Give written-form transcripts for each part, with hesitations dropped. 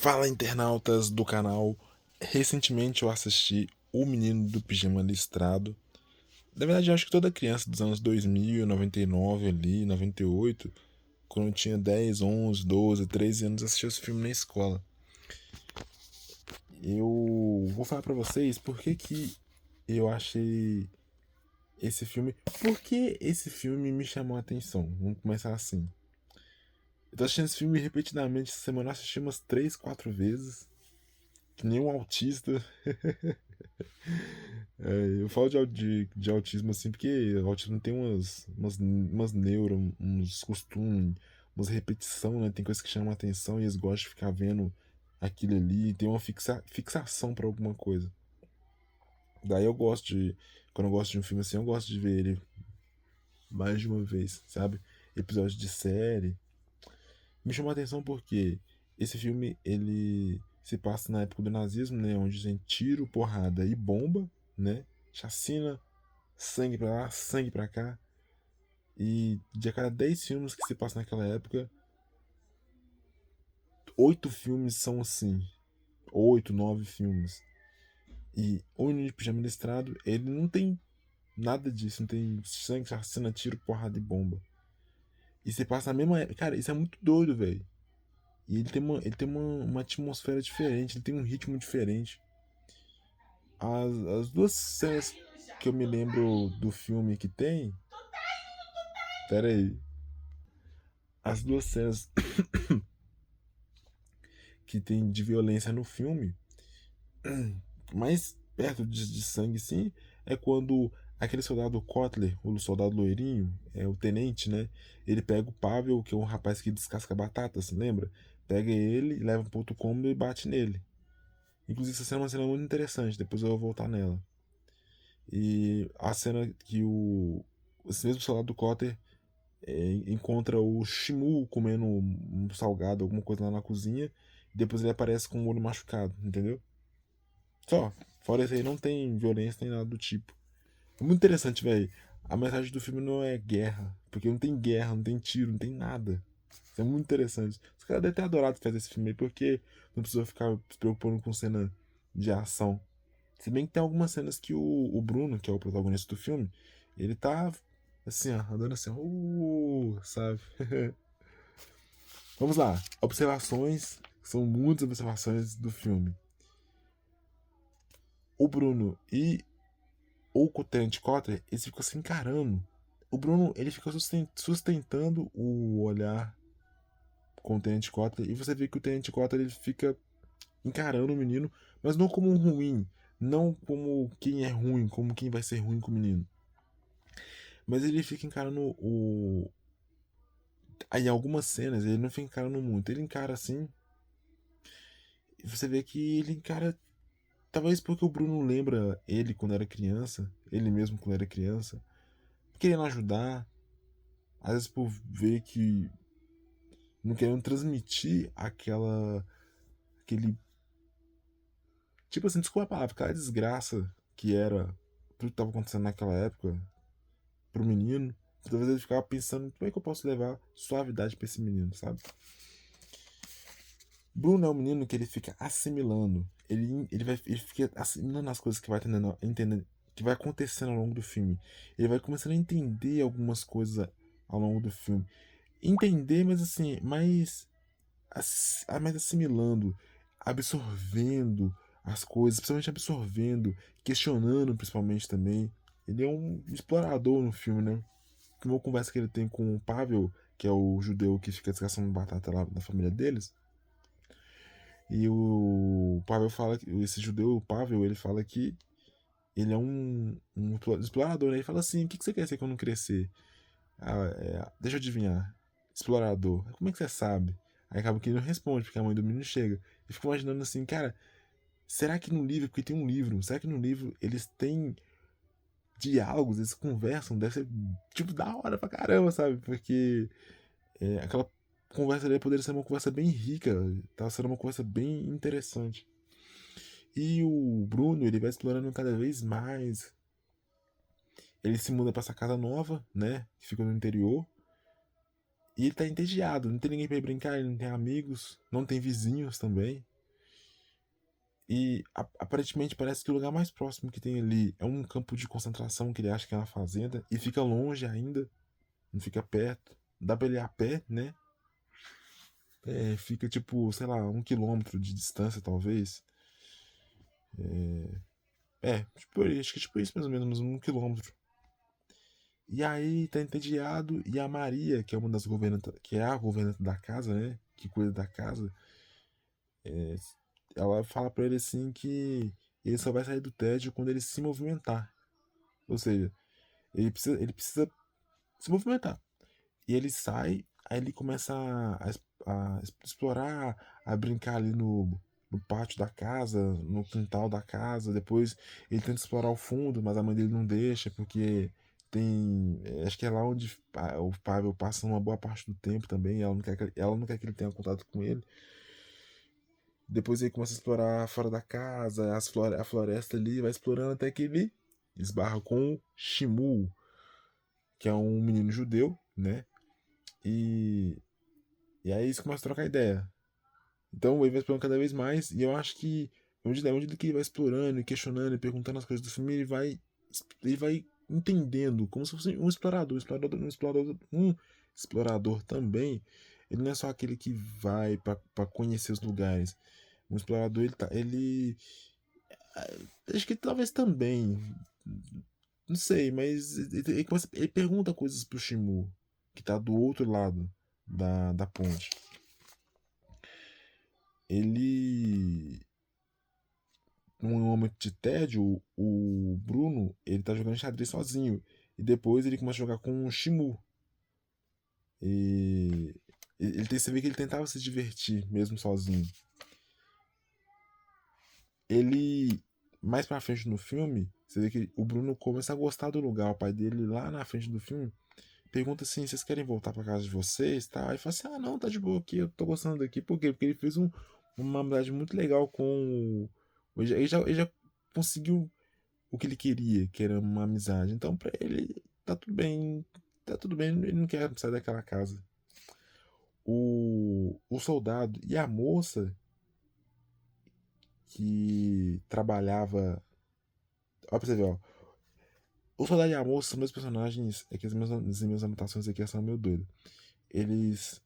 Fala, internautas do canal. Recentemente eu assisti O Menino do Pijama Listrado. Na verdade, eu acho que toda criança dos anos 2000, 99 ali, 98, quando eu tinha 10, 11, 12, 13 anos, assistia esse filme na escola. Eu vou falar pra vocês por que eu achei esse filme. Por que esse filme me chamou a atenção? Vamos começar assim. Eu tô assistindo esse filme repetidamente essa semana, eu assisti umas 3, 4 vezes. Que nem um autista. Eu falo de autismo assim porque o autismo tem umas neuras, uns costumes, umas repetição, né? Tem coisas que chamam a atenção e eles gostam de ficar vendo aquilo ali, tem uma fixação pra alguma coisa. Daí eu gosto de, quando eu gosto de um filme assim, eu gosto de ver ele mais de uma vez, sabe? Episódio de série. Me chamou a atenção porque esse filme, ele se passa na época do nazismo, né? Onde tem tiro, porrada e bomba, né? Chacina, sangue pra lá, sangue pra cá. E de a cada 10 filmes que se passam naquela época, 8 filmes são assim. 8, 9 filmes. E o Menino de Pijama Listrado, ele não tem nada disso. Não tem sangue, chacina, tiro, porrada e bomba. E se passa na mesma época. Cara, isso é muito doido, velho. E ele tem uma atmosfera diferente, ele tem um ritmo diferente. As duas cenas que eu me lembro do filme que tem. Pera aí. As duas cenas que tem de violência no filme, mais perto de sangue, sim, é quando aquele soldado Kotler, o soldado loirinho, é o tenente, né? Ele pega o Pavel, que é um rapaz que descasca batatas, lembra? Pega ele, leva pro outro cômodo e bate nele. Inclusive, essa cena é uma cena muito interessante, depois eu vou voltar nela. E a cena que esse mesmo soldado Kotler encontra o Shimu comendo um salgado, alguma coisa lá na cozinha, e depois ele aparece com o olho machucado, entendeu? Só. Fora isso aí, não tem violência nem nada do tipo. É muito interessante, velho. A mensagem do filme não é guerra, porque não tem guerra, não tem tiro, não tem nada. Isso é muito interessante. Os caras devem ter adorado fazer esse filme aí, porque não precisou ficar se preocupando com cena de ação. Se bem que tem algumas cenas que o Bruno, que é o protagonista do filme, ele tá assim, ó, andando assim, sabe? Vamos lá. Observações. São muitas observações do filme. O Bruno e o Tenente Cotter, eles ficam se encarando. O Bruno, ele fica sustentando o olhar com o Tenente Cotter, e você vê que o Tenente Cotter, ele fica encarando o menino, mas não como um ruim, não como quem é ruim, como quem vai ser ruim com o menino. Mas ele fica encarando o. Aí, em algumas cenas, ele não fica encarando muito. Ele encara assim. E você vê que ele encara. Talvez porque o Bruno lembra ele quando era criança. Ele mesmo quando era criança. Querendo ajudar. Às vezes por ver que. Não querendo transmitir aquela. Aquele. Tipo assim, desculpa a palavra. Aquela desgraça que era. Tudo que estava acontecendo naquela época. Pro menino. Talvez ele ficava pensando. Como é que eu posso levar suavidade pra esse menino, sabe? Bruno é um menino que ele fica assimilando. Ele fica assimilando as coisas que vai entendendo, que vai acontecendo ao longo do filme. Ele vai começando a entender algumas coisas ao longo do filme. Entender, mas assim, mais assimilando, absorvendo as coisas, principalmente absorvendo, questionando principalmente também. Ele é um explorador no filme, né? Uma conversa que ele tem com o Pavel, que é o judeu que fica descansando batata lá na família deles. E o Pavel fala que esse judeu, o Pavel, ele fala que ele é um explorador, né? Ele fala assim: o que você quer ser quando crescer? Deixa eu adivinhar. Explorador. Como é que você sabe? Aí acaba que ele não responde, porque a mãe do menino chega. E fica imaginando assim, cara, será que no livro, porque tem um livro, será que no livro eles têm diálogos, eles conversam? Deve ser, tipo, da hora pra caramba, sabe? Porque aquela conversa ali poderia ser uma conversa bem rica, tá sendo uma conversa bem interessante. E o Bruno, ele vai explorando cada vez mais. Ele se muda para essa casa nova, né? Que fica no interior. E ele tá entediado, não tem ninguém pra ir brincar, ele não tem amigos, não tem vizinhos também. E aparentemente parece que o lugar mais próximo que tem ali é um campo de concentração que ele acha que é uma fazenda e fica longe ainda, não fica perto. Dá pra ele ir a pé, né? Fica tipo, sei lá, 1 quilômetro de distância, talvez. Tipo, acho que é tipo isso mais ou menos, 1 quilômetro. E aí tá entediado e a Maria, que é uma das governantas, que é a governanta da casa, né? Que cuida da casa, é, ela fala pra ele assim que ele só vai sair do tédio quando ele se movimentar. Ou seja, ele precisa se movimentar. E ele sai, aí ele começa a explorar, a brincar ali no pátio da casa, no quintal da casa. Depois ele tenta explorar o fundo, mas a mãe dele não deixa, porque tem. Acho que é lá onde o Pavel passa uma boa parte do tempo também. Ela não quer que ele tenha contato com ele. Depois ele começa a explorar fora da casa, a floresta ali, vai explorando até que ele esbarra com o Shimu, que é um menino judeu, né? E, e aí eles começam a trocar ideia. Então ele vai explorando cada vez mais, e eu acho que à medida que ele vai explorando e questionando e perguntando as coisas do filme, ele vai entendendo, como se fosse um explorador, um explorador também. Ele não é só aquele que vai para conhecer os lugares. Um explorador, acho que talvez também, não sei, mas ele pergunta coisas pro Shimu, que tá do outro lado da ponte. Ele, num momento de tédio, o Bruno, ele tá jogando xadrez sozinho. E depois ele começa a jogar com o Shimu. E você vê que ele tentava se divertir, mesmo sozinho. Ele, mais pra frente no filme, você vê que o Bruno começa a gostar do lugar. O pai dele, lá na frente do filme, pergunta assim: vocês querem voltar pra casa de vocês? Tá? Aí fala assim: ah, não, tá de boa aqui, eu tô gostando daqui. Por quê? Porque ele fez uma amizade muito legal com. Ele já conseguiu o que ele queria, que era uma amizade. Então, pra ele, tá tudo bem. Tá tudo bem, ele não quer sair daquela casa. O soldado e a moça que trabalhava. Ó, pra você ver, ó. O soldado e a moça são meus personagens. É que as minhas anotações aqui são meio doidas. Eles.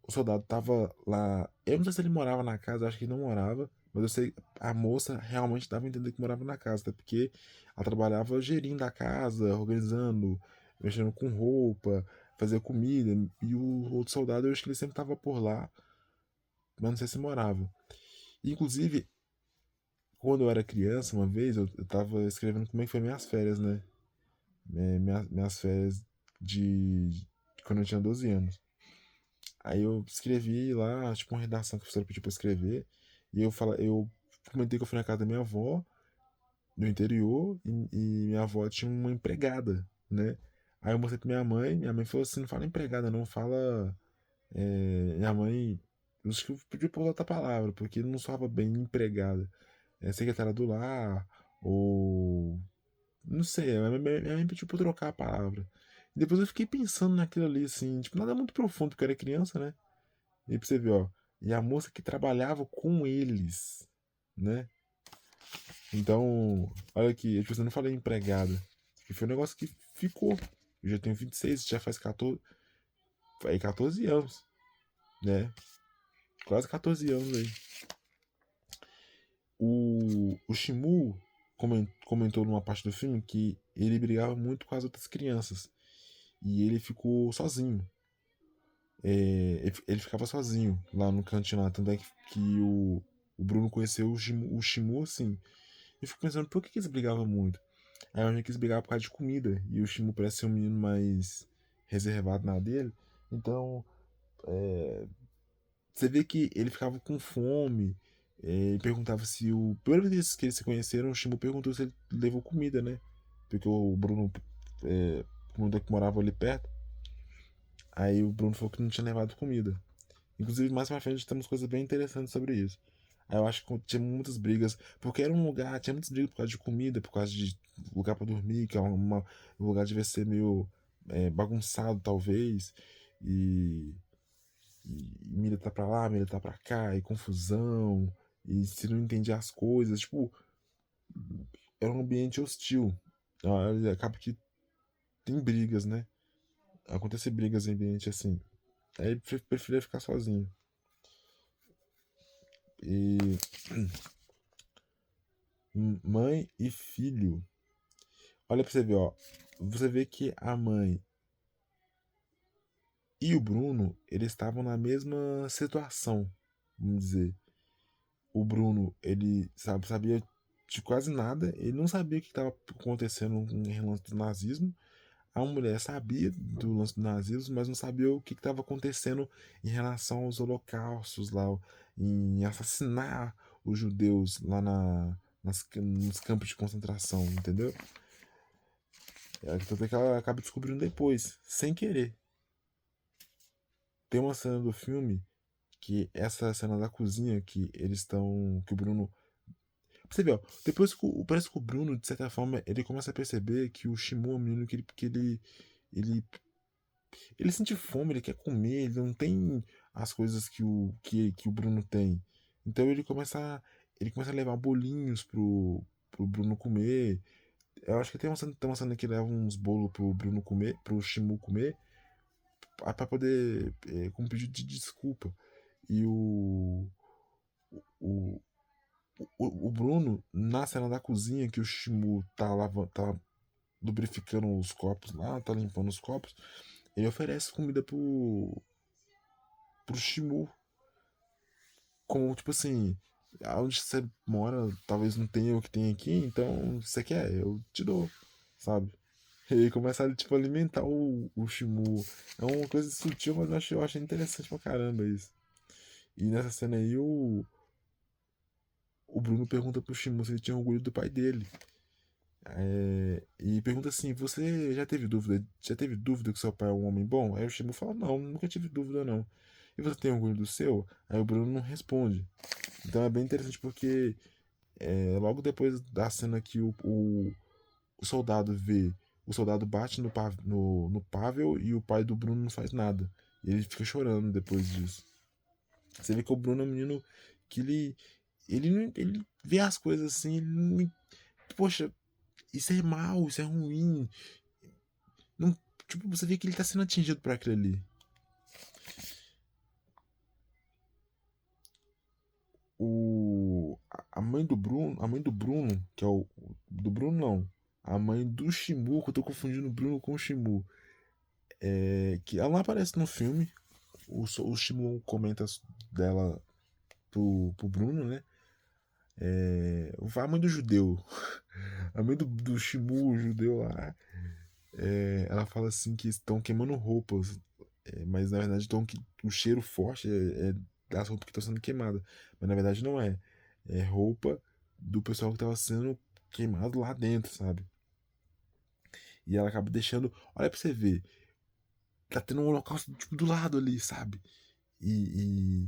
O soldado tava lá. Eu não sei se ele morava na casa, acho que ele não morava. Mas eu sei, a moça realmente dava a entender que morava na casa, até porque ela trabalhava gerindo a casa, organizando, mexendo com roupa, fazia comida. E o outro soldado, eu acho que ele sempre tava por lá, mas não sei se morava. Inclusive, quando eu era criança, uma vez, eu tava escrevendo como é que foi minhas férias, né? Minhas férias de quando eu tinha 12 anos. Aí eu escrevi lá, tipo, uma redação que a professora pediu pra eu escrever. E eu comentei que eu fui na casa da minha avó, no interior, e minha avó tinha uma empregada, né? Aí eu mostrei pra minha mãe falou assim, não fala empregada, não, fala. Minha mãe. Eu acho que eu pedi pra usar outra palavra, porque não soava bem empregada. Secretária do lar, ou. Não sei, minha mãe pediu pra eu trocar a palavra. E depois eu fiquei pensando naquilo ali, assim, tipo, nada muito profundo, porque eu era criança, né? E pra você ver, ó. E a moça que trabalhava com eles, né? Então, olha aqui, tipo, eu não falei empregada. Que foi um negócio que ficou. Eu já tenho 26, já faz 14, aí 14 anos, né? Quase 14 anos aí. O Shimu comentou numa parte do filme que ele brigava muito com as outras crianças. E ele ficou sozinho. Ele ficava sozinho lá no cantinho lá. Tanto é que o Bruno conheceu o Shimu assim. E fico pensando, por que eles brigavam muito? Aí eu achei que eles brigavam por causa de comida. E o Shimu parece ser um menino mais reservado na dele. Então, você vê que ele ficava com fome. Ele perguntava se o. Primeira vez que eles se conheceram, o Shimu perguntou se ele levou comida, né? Porque o Bruno comentou que morava ali perto. Aí o Bruno falou que não tinha levado comida. Inclusive, mais pra frente temos coisas bem interessantes sobre isso. Aí eu acho que tinha muitas brigas, porque era um lugar, tinha muitas brigas por causa de comida, por causa de lugar pra dormir, que é um lugar devia ser meio bagunçado, talvez, e, e milha tá pra lá, milha tá pra cá, e confusão, e se não entendia as coisas, tipo, era um ambiente hostil. Ah, acaba que tem brigas, né? Acontece brigas em ambiente assim. Aí ele preferia ficar sozinho. E mãe e filho. Olha pra você ver, ó. Você vê que a mãe e o Bruno, eles estavam na mesma situação, vamos dizer. O Bruno, ele sabia de quase nada, ele não sabia o que estava acontecendo em relação ao nazismo. A mulher sabia do lance do nazismo, mas não sabia o que estava acontecendo em relação aos holocaustos lá, em assassinar os judeus lá nos campos de concentração, entendeu? Tanto é que ela acaba descobrindo depois, sem querer. Tem uma cena do filme que essa cena da cozinha que eles estão. Que o Bruno. Você vê, ó, depois que parece que o Bruno, de certa forma, ele começa a perceber que o Shimu é um menino ele, ele sente fome, ele quer comer, ele não tem as coisas que o Bruno tem. Então ele começa a levar bolinhos pro Bruno comer. Eu acho que tem uma cena que leva uns bolos pro Bruno comer, pro Shimu comer, pra poder, com pedido de desculpa. E o, o Bruno, na cena da cozinha, que o Shimu tá lubrificando os copos lá, tá limpando os copos, ele oferece comida pro Shimu. Como, tipo assim, onde você mora, talvez não tenha o que tem aqui, então você quer, eu te dou, sabe? E aí começa a, tipo, alimentar o Shimu. É uma coisa sutil, mas eu achei interessante pra caramba isso. E nessa cena aí, o Bruno pergunta pro Shimu se ele tinha orgulho do pai dele. E pergunta assim: Você já teve dúvida? Já teve dúvida que seu pai é um homem bom? Aí o Shimu fala: Não, nunca tive dúvida, não. E você tem orgulho do seu? Aí o Bruno não responde. Então é bem interessante porque logo depois da cena que o soldado vê, o soldado bate no Pavel e o pai do Bruno não faz nada. E ele fica chorando depois disso. Você vê que o Bruno é um menino que ele vê as coisas assim, poxa, isso é mal, isso é ruim. Não, tipo, você vê que ele tá sendo atingido por aquilo ali. A mãe do Bruno, que é do Bruno não, a mãe do Shimu, que eu tô confundindo o Bruno com o Shimu, que ela não aparece no filme. O Shimu comenta dela pro Bruno, né? A mãe do judeu, a mãe do Shimu, o judeu lá, ela fala assim que estão queimando roupas, mas na verdade o cheiro forte é das roupas que estão sendo queimadas. Mas na verdade não é. É roupa do pessoal que estava sendo queimado lá dentro, sabe? E ela acaba deixando. Olha pra você ver. Tá tendo um holocausto tipo, do lado ali, sabe? E,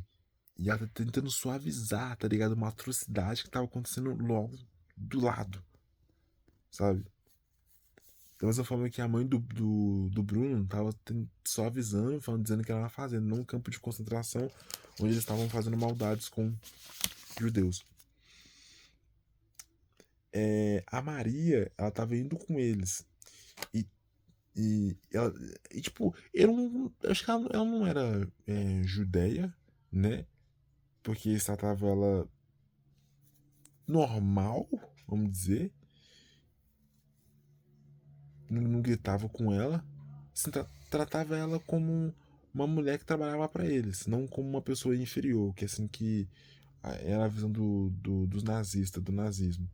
e ela tá tentando suavizar, tá ligado? Uma atrocidade que tava acontecendo logo do lado, sabe? Da mesma forma que a mãe do Bruno tava só avisando, falando, dizendo que era uma fazenda, não um campo de concentração onde eles estavam fazendo maldades com judeus. A Maria, ela tava indo com eles. E, ela, tipo, eu acho que ela não era judeia, né? Porque eles tratavam ela normal, vamos dizer. Não gritava com ela. Assim, tratava ela como uma mulher que trabalhava para eles, não como uma pessoa inferior, que assim que era a visão dos nazistas, do nazismo.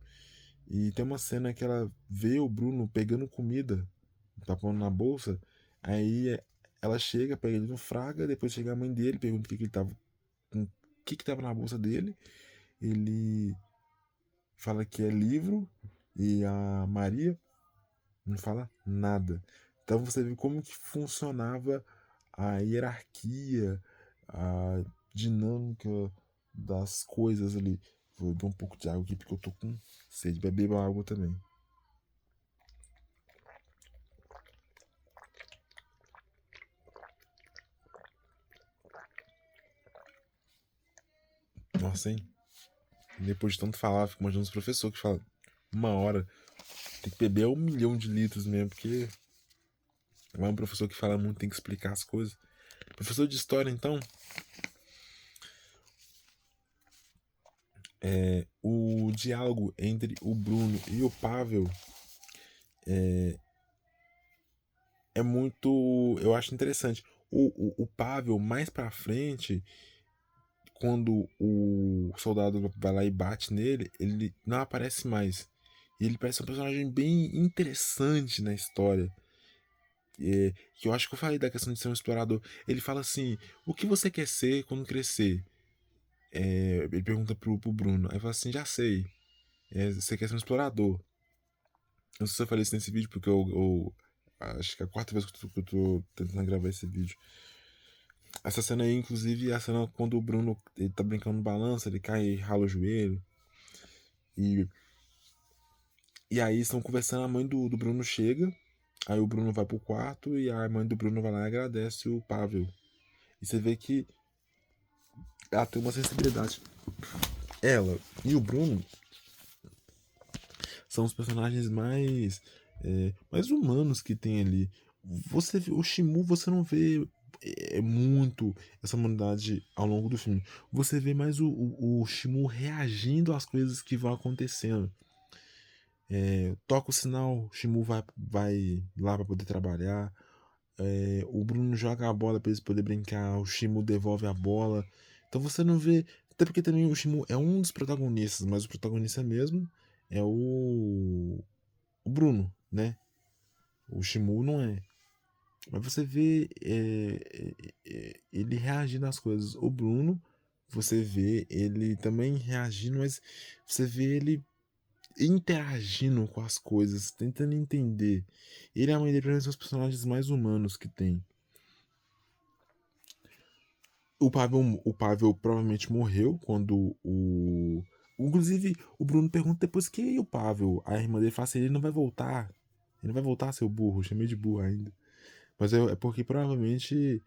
E tem uma cena que ela vê o Bruno pegando comida, tá pondo na bolsa, aí ela chega, pega ele no fraga, depois chega a mãe dele, pergunta o que, que ele tava, o que tava na bolsa dele, ele fala que é livro, e a Maria não fala nada. Então você vê como que funcionava a hierarquia, a dinâmica das coisas ali. Vou beber um pouco de água aqui porque eu tô com sede. Beba água também. Nossa, hein? Depois de tanto falar, fico imaginando os professores que falam 1 hora. Tem que beber 1 milhão de litros mesmo, porque vai um professor que fala muito, tem que explicar as coisas. Professor de história, então, o diálogo entre o Bruno e o Pavel é muito. Eu acho interessante. O Pavel, mais pra frente, quando o soldado vai lá e bate nele, ele não aparece mais. E ele parece um personagem bem interessante na história. Que eu acho que eu falei da questão de ser um explorador. Ele fala assim: o que você quer ser quando crescer? Ele pergunta pro Bruno. Aí fala assim: já sei. Você quer ser um explorador. Não sei se eu falei isso nesse vídeo, porque eu acho que é a quarta vez que eu tô tentando gravar esse vídeo. Essa cena aí, inclusive, é a cena quando o Bruno ele tá brincando no balanço, ele cai e rala o joelho. E, e aí estão conversando, a mãe do Bruno chega. Aí o Bruno vai pro quarto e a mãe do Bruno vai lá e agradece o Pavel. E você vê que ela tem uma sensibilidade. Ela e o Bruno são os personagens mais humanos que tem ali. O Shimu, você não vê muito essa humanidade ao longo do filme. Você vê mais o Shimu reagindo às coisas que vão acontecendo. Toca o sinal, o Shimu vai lá para poder trabalhar. O Bruno joga a bola para eles poderem brincar, o Shimu devolve a bola. Então você não vê. Até porque também o Shimu é um dos protagonistas, mas o protagonista mesmo é o Bruno, né? O Shimu não é. Mas você vê ele reagindo às coisas. O Bruno, você vê ele também reagindo, mas você vê ele interagindo com as coisas, tentando entender. Ele e a mãe dele, pra mim, são os personagens mais humanos que tem. O Pavel provavelmente morreu quando o. Inclusive, o Bruno pergunta depois que e o Pavel. A irmã dele fala assim: ele não vai voltar. Ele não vai voltar, seu burro. Eu chamei de burro ainda. Mas é porque provavelmente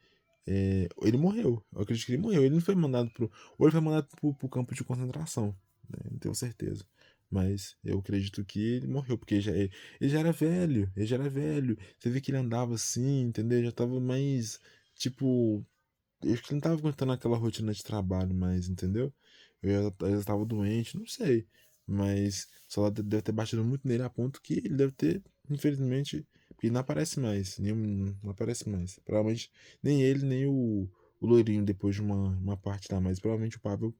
ele morreu. Eu acredito que ele morreu. Ele não foi mandado pro. Ou ele foi mandado pro campo de concentração. Né? Não tenho certeza. Mas eu acredito que ele morreu, porque ele já era velho. Ele já era velho. Você vê que ele andava assim, entendeu? Ele já tava mais. Tipo, eu acho que ele não tava aguentando aquela rotina de trabalho mais, entendeu? Eu já estava doente, não sei. Mas só deve ter batido muito nele a ponto que ele deve ter, infelizmente, porque não aparece mais. Não aparece mais. Provavelmente nem ele, nem o loirinho depois de uma parte lá. Mas provavelmente o Pavel.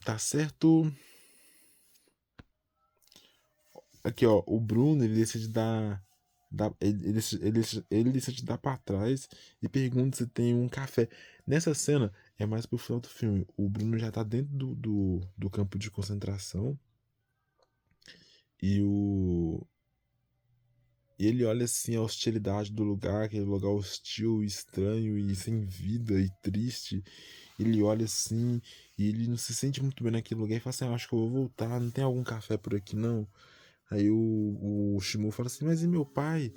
Tá certo. Aqui, ó. O Bruno, ele decide ele decide dar pra trás e pergunta se tem um café. Nessa cena, é mais pro final do filme. O Bruno já tá dentro do campo de concentração e ele olha assim a hostilidade do lugar, aquele lugar hostil, estranho e sem vida e triste. Ele olha assim e ele não se sente muito bem naquele lugar e fala assim: "Eu acho que eu vou voltar, não tem algum café por aqui não?" Aí o Shimu fala assim: "Mas e meu pai?"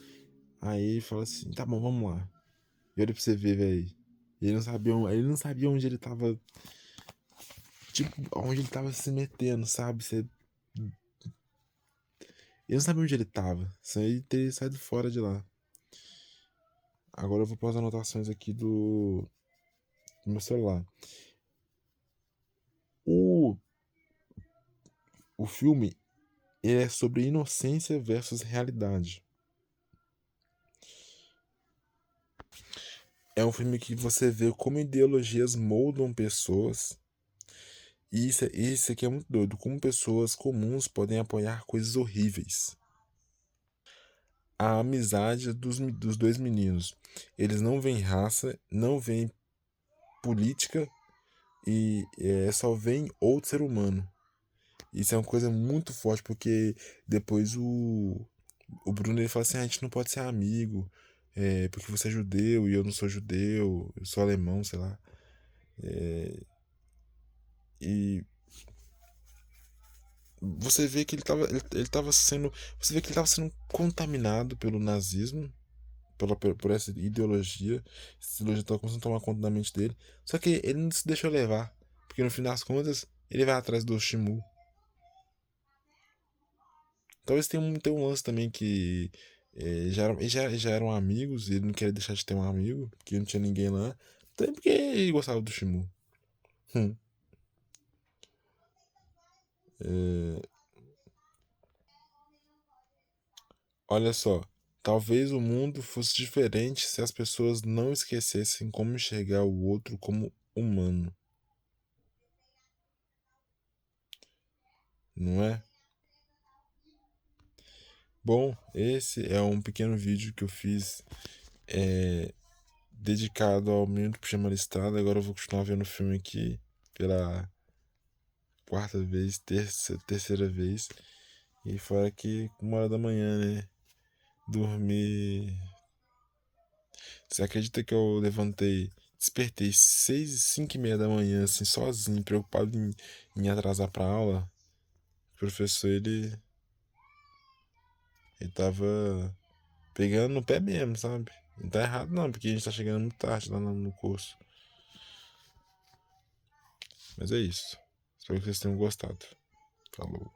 Aí ele fala assim: "Tá bom, vamos lá." E olha pra você ver, velho. Ele não sabia onde ele tava. Tipo, onde ele tava se metendo, sabe? Ele não sabia onde ele tava. Sem ele ter saído fora de lá. Agora eu vou pôr as anotações aqui do meu celular. O, o filme é sobre inocência versus realidade. É um filme que você vê como ideologias moldam pessoas. E isso aqui é muito doido. Como pessoas comuns podem apoiar coisas horríveis. A amizade dos dois meninos. Eles não veem raça, não veem política e só veem outro ser humano. Isso é uma coisa muito forte porque depois o Bruno ele fala assim: a gente não pode ser amigo, porque você é judeu e eu não sou judeu, eu sou alemão, sei lá. E você vê que ele tava sendo. Você vê que ele tava sendo contaminado pelo nazismo por essa ideologia. Essa ideologia tá começando a tomar conta da mente dele. Só que ele não se deixou levar. Porque no fim das contas, ele vai atrás do Shimu. Talvez tenha um lance também que já eram amigos e ele não queria deixar de ter um amigo, porque não tinha ninguém lá. Também porque ele gostava do Shimu. Hum. É, olha só, talvez o mundo fosse diferente se as pessoas não esquecessem como enxergar o outro como humano, não é? Bom, esse é um pequeno vídeo que eu fiz dedicado ao Menino do Pijama Listrado. Agora eu vou continuar vendo o filme aqui pela quarta vez, terceira vez. E fora que 1 hora da manhã, né? Dormi. Você acredita que eu despertei 5:30 da manhã, assim, sozinho, preocupado em atrasar pra aula? O professor, ele tava pegando no pé mesmo, sabe? Não tá errado não, porque a gente tá chegando muito tarde lá no curso. Mas é isso. Espero que vocês tenham gostado. Falou.